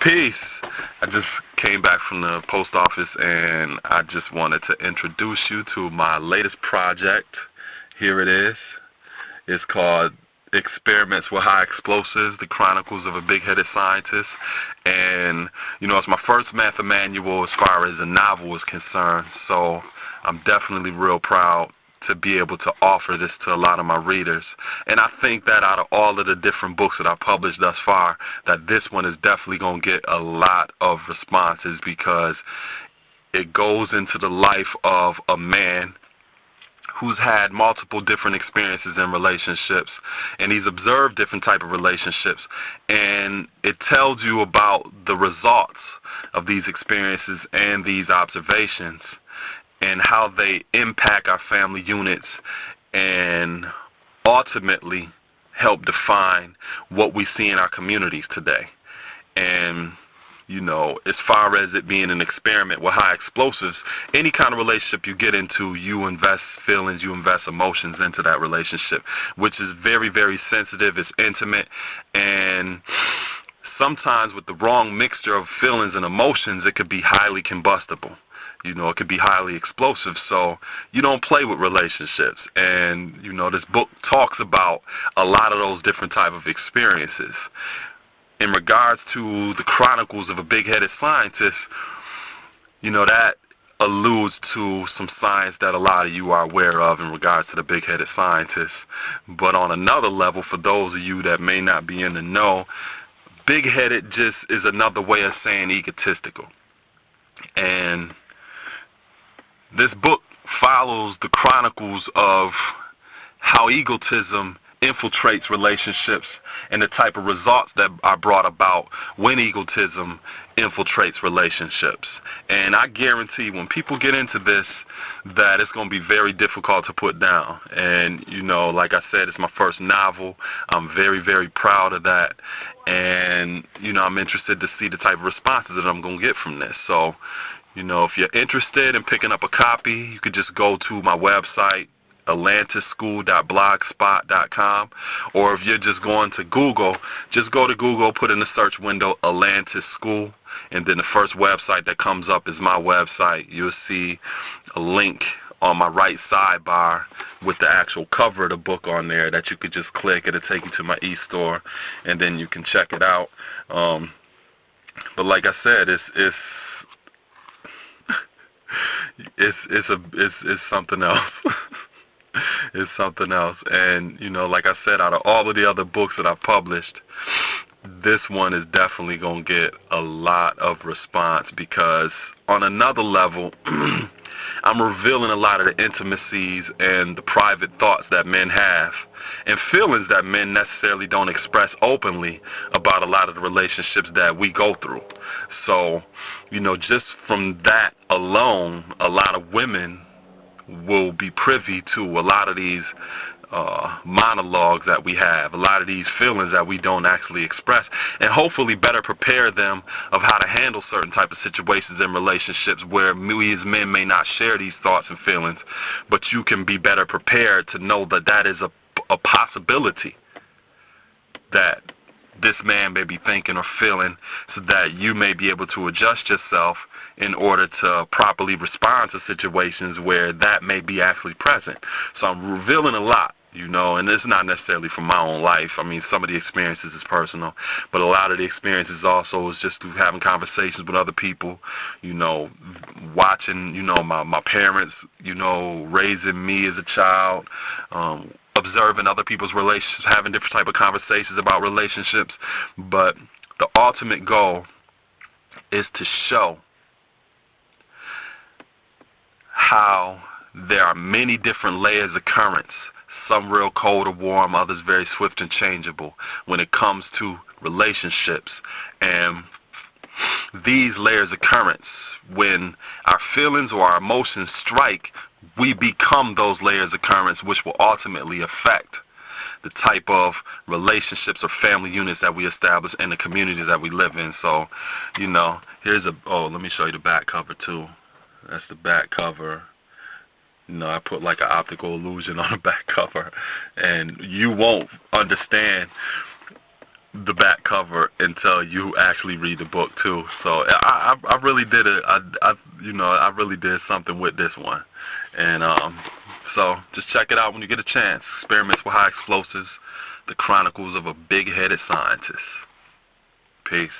Peace. I just came back from the post office and I just wanted to introduce you to my latest project. Here it is. It's called Experiments with High Explosives, the Chronicles of a Big-Headed Scientist. And, it's my first method manual as far as a novel is concerned. So I'm definitely real proud to be able to offer this to a lot of my readers. And I think that out of all of the different books that I've published thus far, that this one is definitely going to get a lot of responses because it goes into the life of a man who's had multiple different experiences in relationships, and he's observed different type of relationships, and it tells you about the results of these experiences and these observations and how they impact our family units and ultimately help define what we see in our communities today. And, as far as it being an experiment with high explosives, any kind of relationship you get into, you invest feelings, you invest emotions into that relationship, which is very, very sensitive, it's intimate, and sometimes with the wrong mixture of feelings and emotions, it could be highly combustible. It could be highly explosive, so you don't play with relationships. And, this book talks about a lot of those different type of experiences. In regards to the Chronicles of a Big-Headed Scientist, that alludes to some science that a lot of you are aware of in regards to the big-headed scientist. But on another level, for those of you that may not be in the know, big-headed just is another way of saying egotistical. And this book follows the chronicles of how egotism infiltrates relationships and the type of results that are brought about when egotism infiltrates relationships. And I guarantee when people get into this that it's going to be very difficult to put down. And, like I said, it's my first novel. I'm very, very proud of that. And, I'm interested to see the type of responses that I'm going to get from this. So, if you're interested in picking up a copy, you could just go to my website, atlantischool.blogspot.com, or if you're just going to Google, just go to Google, put in the search window Atlantis School, and then the first website that comes up is my website. You'll see a link on my right sidebar with the actual cover of the book on there that you could just click. It'll take you to my e-store, and then you can check it out. But like I said, it's something else. It's something else. And, like I said, out of all of the other books that I've published, this one is definitely going to get a lot of response because on another level, I'm revealing a lot of the intimacies and the private thoughts that men have and feelings that men necessarily don't express openly about a lot of the relationships that we go through. So, just from that alone, a lot of women will be privy to a lot of these monologues that we have, a lot of these feelings that we don't actually express, and hopefully better prepare them of how to handle certain type of situations in relationships where we as men may not share these thoughts and feelings, but you can be better prepared to know that that is a possibility that this man may be thinking or feeling, so that you may be able to adjust yourself in order to properly respond to situations where that may be actually present. So I'm revealing a lot, and it's not necessarily from my own life. I mean, some of the experiences is personal, but a lot of the experiences also is just through having conversations with other people, watching, my parents, raising me as a child, observing other people's relationships, having different type of conversations about relationships. But the ultimate goal is to show how there are many different layers of currents, some real cold or warm, others very swift and changeable when it comes to relationships. And these layers of currents, when our feelings or our emotions strike, we become those layers of currents, which will ultimately affect the type of relationships or family units that we establish in the communities that we live in. So, here's let me show you the back cover too. That's the back cover. I put like an optical illusion on the back cover, and you won't understand the back cover until you actually read the book too. So I really did it. I really did something with this one, and so just check it out when you get a chance. Experiments with High Explosives: The Chronicles of a Big-Headed Scientist. Peace.